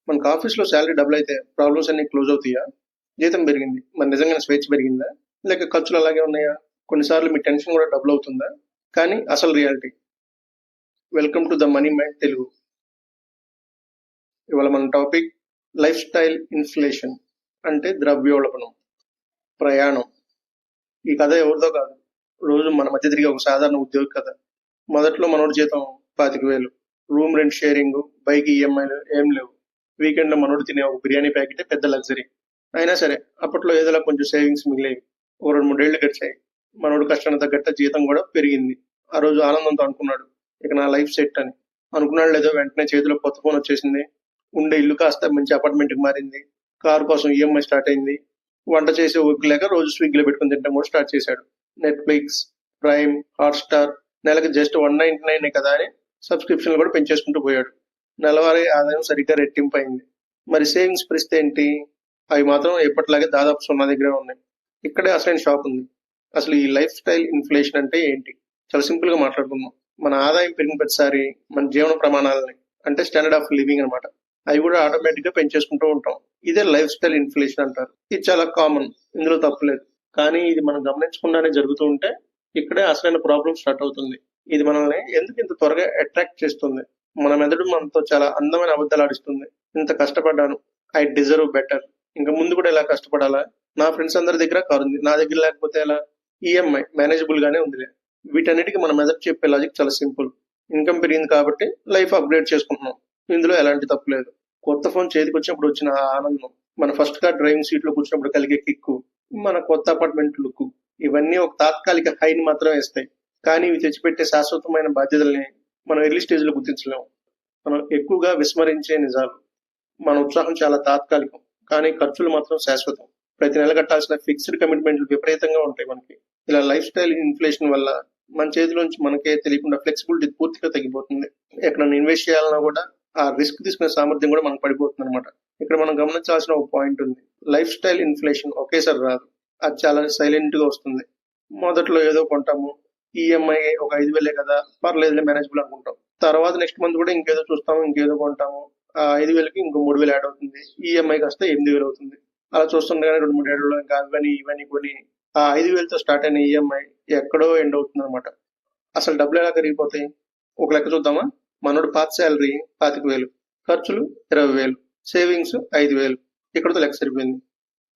మనకు ఆఫీస్లో salary double అయితే ప్రాబ్లమ్స్ అన్ని క్లోజ్ అవుతాయా? జీతం పెరిగింది, మరి నిజంగానే స్వేచ్ఛ పెరిగిందా? లేక ఖర్చులు అలాగే ఉన్నాయా? కొన్నిసార్లు మీ టెన్షన్ కూడా డబుల్ అవుతుందా? కానీ అసలు reality. Welcome to the money mind Telugu. ఇవాళ మన టాపిక్ లైఫ్ స్టైల్ ఇన్ఫ్లేషన్, అంటే ద్రవ్యోల్బణం, ప్రయాణం. ఈ కథ ఎవరిదో కాదు, రోజు మన మధ్య తిరిగే ఒక సాధారణ ఉద్యోగి కథ. మొదట్లో మనోడి జీతం 25,000, రూమ్ రెంట్ షేరింగ్, బైక్ ఈఎంఐలు ఏం లేవు. వీకెండ్ లో మనోడు తినే ఒక బిర్యానీ ప్యాకెటే పెద్ద లగ్జరీ. అయినా సరే అప్పట్లో ఏదోలా కొంచెం సేవింగ్స్ మిగిలేవి. ఓ 2-3 ఏళ్లు గడిచాయి. మనోడు కష్టానికి తగ్గట్ట జీతం కూడా పెరిగింది. ఆ రోజు ఆనందంతో అనుకున్నాడు, ఇక నా లైఫ్ సెట్ అని. అనుకున్నాడు లేదో వెంటనే చేతిలో కొత్త ఫోన్ వచ్చేసింది. ఉండే ఇల్లు కాస్త మంచి అపార్ట్మెంట్కి మారింది. కారు కోసం ఈఎంఐ స్టార్ట్ అయింది. వంట చేసే ఓపిక లేక రోజు స్విగ్గీలో పెట్టుకుని తింటాం కూడా స్టార్ట్ చేశాడు. నెట్ఫ్లిక్స్, ప్రైమ్, హాట్స్టార్, నెలకి జస్ట్ 199 కదా అని సబ్స్క్రిప్షన్లు కూడా పెంచేసుకుంటూ పోయాడు. నెలవారీ ఆదాయం సరిగ్గా రెట్టింపు అయింది. మరి సేవింగ్స్ పరిస్థితి ఏంటి? అవి మాత్రం ఎప్పటిలాగే దాదాపు 0 దగ్గరే ఉన్నాయి. ఇక్కడే అసలైన షాక్ ఉంది. అసలు ఈ లైఫ్ స్టైల్ ఇన్ఫ్లేషన్ అంటే ఏంటి? చాలా సింపుల్ గా మాట్లాడుకుందాం. మన ఆదాయం పెరిగిన ప్రతిసారి మన జీవన ప్రమాణాలని, అంటే స్టాండర్డ్ ఆఫ్ లివింగ్ అనమాట, అవి కూడా ఆటోమేటిక్ గా పెంచేసుకుంటూ ఉంటాం. ఇదే లైఫ్ స్టైల్ ఇన్ఫ్లేషన్ అంటారు. ఇది చాలా కామన్, ఇందులో తప్పులేదు. కానీ ఇది మనం గమనించకుండానే జరుగుతూ ఉంటే ఇక్కడే అసలైన ప్రాబ్లం స్టార్ట్ అవుతుంది. ఇది మనల్ని ఎందుకు ఇంత త్వరగా అట్రాక్ట్ చేస్తుంది? మన మెదడు మనతో చాలా అందమైన అబద్ధాలు ఆడిస్తుంది. ఇంత కష్టపడ్డాను, ఐ డిజర్వ్ బెటర్, ఇంకా ముందు కూడా ఇలా కష్టపడాలా? నా ఫ్రెండ్స్ అందరి దగ్గర కారు ఉంది, నా దగ్గర లేకపోతే ఎలా? ఈఎంఐ మేనేజబుల్ గానే ఉంది. వీటన్నిటికీ మన మెదడు చెప్పే లాజిక్ చాలా సింపుల్. ఇన్కమ్ పెరిగింది కాబట్టి లైఫ్ అప్గ్రేడ్ చేసుకుంటున్నాం. ఇందులో ఎలాంటి తప్పు లేదు. కొత్త ఫోన్ చేతికి వచ్చినప్పుడు వచ్చిన ఆ ఆనందం, మన ఫస్ట్ కార్ డ్రైవింగ్ సీట్ లో కూర్చున్నప్పుడు కలిగే కిక్కు, మన కొత్త అపార్ట్మెంట్ లుక్, ఇవన్నీ ఒక తాత్కాలిక హైని మాత్రమే ఇస్తాయి. కానీ ఇవి తెచ్చిపెట్టే శాశ్వతమైన బాధ్యతల్ని మనం ఎర్లీ స్టేజ్ లో గుర్తించలేము. మనం ఎక్కువగా విస్మరించే నిజాలు. మన ఉత్సాహం చాలా తాత్కాలికం, కానీ ఖర్చులు మాత్రం శాశ్వతం. ప్రతి నెల కట్టాల్సిన ఫిక్స్డ్ కమిట్మెంట్లు విపరీతంగా ఉంటాయి మనకి. ఇలా లైఫ్ స్టైల్ ఇన్ఫ్లేషన్ వల్ల మన చేతిలోంచి మనకే తెలియకుండా ఫ్లెక్సిబిలిటీ పూర్తిగా తగ్గిపోతుంది. ఎక్కడన్నా ఇన్వెస్ట్ చేయాలన్నా కూడా ఆ రిస్క్ తీసుకునే సామర్థ్యం కూడా మనకు పడిపోతుంది అనమాట. ఇక్కడ మనం గమనించాల్సిన ఒక పాయింట్ ఉంది. లైఫ్ స్టైల్ ఇన్ఫ్లేషన్ ఒకేసారి రాదు, అది చాలా సైలెంట్ గా వస్తుంది. మొదట్లో ఏదో కొంటాము, ఈఎంఐ ఒక 5,000 కదా, పర్లేదులే మేనేజబుల్ అనుకుంటాం. తర్వాత నెక్స్ట్ మంత్ కూడా ఇంకేదో చూస్తాము, ఇంకేదో కొంటాము. ఆ 5,000కి ఇంకో 3,000 యాడ్ అవుతుంది. ఈఎంఐ కాస్త 8,000 అవుతుంది. అలా చూస్తుండగానే 2-3 ఏళ్లలో ఇంకా అవన్నీ ఇవన్నీ కొని ఆ 5,000తో స్టార్ట్ అయిన ఈఎంఐ ఎక్కడో ఎండ్ అవుతుంది అనమాట. అసలు డబ్బులు ఎలా కరిగిపోతాయి? ఒక లెక్క చూద్దామా? మనోడు పాత శాలరీ 25,000, ఖర్చులు 20,000, సేవింగ్స్ 5,000. ఇక్కడతో లెక్క సరిపోయింది.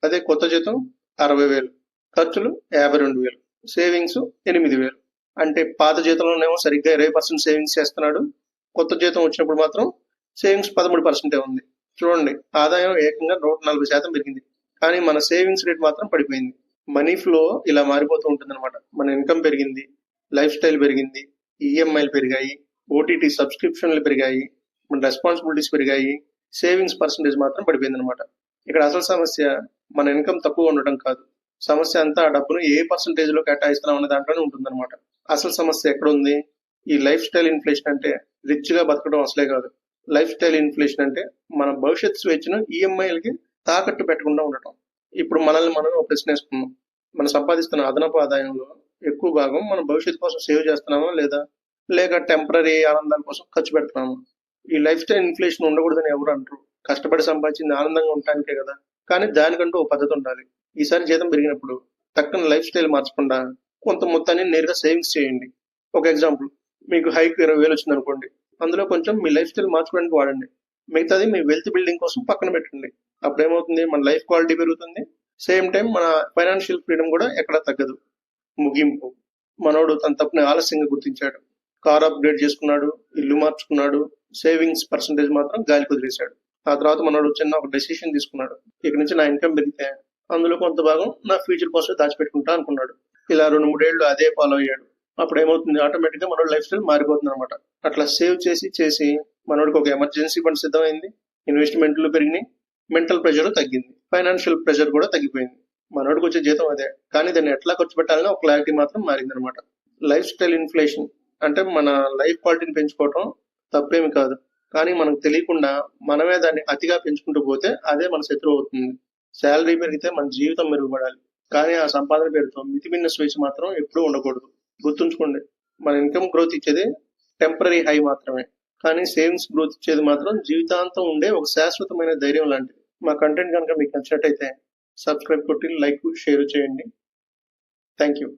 అదే కొత్త జీతం 60,000, ఖర్చులు 52,000, సేవింగ్స్ 8,000. అంటే పాత జీతంలోనేమో సరిగ్గా 20% సేవింగ్స్ చేస్తున్నాడు. కొత్త జీతం వచ్చినప్పుడు మాత్రం సేవింగ్స్ 13% ఉంది. చూడండి, ఆదాయం ఏకంగా 140% పెరిగింది, కానీ మన సేవింగ్స్ రేట్ మాత్రం పడిపోయింది. మనీ ఫ్లో ఇలా మారిపోతూ ఉంటుంది అనమాట. మన ఇన్కమ్ పెరిగింది, లైఫ్ స్టైల్ పెరిగింది, ఈఎంఐలు పెరిగాయి, ఓటీటీ సబ్స్క్రిప్షన్లు పెరిగాయి, మన రెస్పాన్సిబిలిటీస్ పెరిగాయి, సేవింగ్స్ పర్సంటేజ్ మాత్రం పడిపోయింది అనమాట. ఇక్కడ అసలు సమస్య మన ఇన్కమ్ తక్కువ ఉండటం కాదు. సమస్య అంతా ఆ డబ్బును ఏ పర్సంటేజ్ లో కేటాయిస్తున్నాం అనే దాంట్లోనే ఉంటుందన్నమాట. అసలు సమస్య ఎక్కడ ఉంది? ఈ లైఫ్ స్టైల్ ఇన్ఫ్లేషన్ అంటే రిచ్ గా బతకడం అసలే కాదు. లైఫ్ స్టైల్ ఇన్ఫ్లేషన్ అంటే మన భవిష్యత్ స్వేచ్ఛను ఈఎంఐలకి తాకట్టు పెట్టకుండా ఉండటం. ఇప్పుడు మనల్ని మనం ఒక ప్రశ్న వేసుకున్నాం. మనం సంపాదిస్తున్న అదనపు ఆదాయంలో ఎక్కువ భాగం మన భవిష్యత్తు కోసం సేవ్ చేస్తున్నామా లేదా, లేక టెంపరీ ఆనందాల కోసం ఖర్చు పెడుతున్నామా? ఈ లైఫ్ స్టైల్ ఇన్ఫ్లేషన్ ఉండకూడదని ఎవరు అంటారు. కష్టపడి సంపాదించింది ఆనందంగా ఉండటానికే కదా. కానీ దానికంటూ ఒక పద్ధతి ఉండాలి. ఈసారి జీతం పెరిగినప్పుడు టక్కున లైఫ్ స్టైల్ మార్చకుండా కొంత మొత్తాన్ని నేరుగా సేవింగ్స్ చేయండి. ఒక ఎగ్జాంపుల్, మీకు హైక్ 20,000 వచ్చింది అనుకోండి. అందులో కొంచెం మీ లైఫ్ స్టైల్ మార్చుకోవడానికి వాడండి. మిగతాది మీ వెల్త్ బిల్డింగ్ కోసం పక్కన పెట్టండి. అప్పుడేమవుతుంది, మన లైఫ్ క్వాలిటీ పెరుగుతుంది, సేమ్ టైం మన ఫైనాన్షియల్ ఫ్రీడమ్ కూడా ఎక్కడా తగ్గదు. ముగింపు, మనోడు తన తప్పుని ఆలస్యంగా గుర్తించాడు. కార్ అప్గ్రేడ్ చేసుకున్నాడు, ఇల్లు మార్చుకున్నాడు, సేవింగ్స్ పర్సంటేజ్ మాత్రం గాలి కుదిరేశాడు. ఆ తర్వాత మనోడు చిన్న ఒక డెసిషన్ తీసుకున్నాడు. ఇక నుంచి నా ఇన్కమ్ పెరిగితే అందులో కొంత భాగం నా ఫ్యూచర్ కోసం దాచిపెట్టుకుంటా అనుకున్నాడు. ఇలా 2-3 ఏళ్ళు అదే ఫాలో అయ్యాడు. అప్పుడు ఏమవుతుంది, ఆటోమేటిక్ గా మనోడు లైఫ్ స్టైల్ మారిపోతుంది అనమాట. అట్లా సేవ్ చేసి చేసి మనోడికి ఒక ఎమర్జెన్సీ ఫండ్ సిద్ధమైంది, ఇన్వెస్ట్మెంట్లు పెరిగినాయి, మెంటల్ ప్రెషర్ తగ్గింది, ఫైనాన్షియల్ ప్రెషర్ కూడా తగ్గిపోయింది. మనోడికి వచ్చే జీతం అదే, కానీ దాన్ని ఎట్లా ఖర్చు పెట్టాలని ఒక క్లారిటీ మాత్రం మారింది అనమాట. లైఫ్ స్టైల్ ఇన్ఫ్లేషన్ అంటే మన లైఫ్ క్వాలిటీని పెంచుకోవటం తప్పేమి కాదు, కానీ మనకు తెలియకుండా మనమే దాన్ని అతిగా పెంచుకుంటూ పోతే అదే మన శత్రువు అవుతుంది. శాలరీ పెరిగితే మన జీవితం మెరుగుపడాలి, కానీ ఆ సంపాదన పేరుతో మితిమిన్న స్వేచ్ఛ మాత్రం ఎప్పుడూ ఉండకూడదు. గుర్తుంచుకోండి, మన ఇన్కమ్ గ్రోత్ ఇచ్చేది టెంపరీ హై మాత్రమే, కానీ సేవింగ్స్ గ్రోత్ ఇచ్చేది మాత్రం జీవితాంతం ఉండే ఒక శాశ్వతమైన ధైర్యం లాంటిది. మా కంటెంట్ కనుక మీకు నచ్చినట్టయితే సబ్స్క్రైబ్ కొట్టి లైక్ షేర్ చేయండి. Thank you.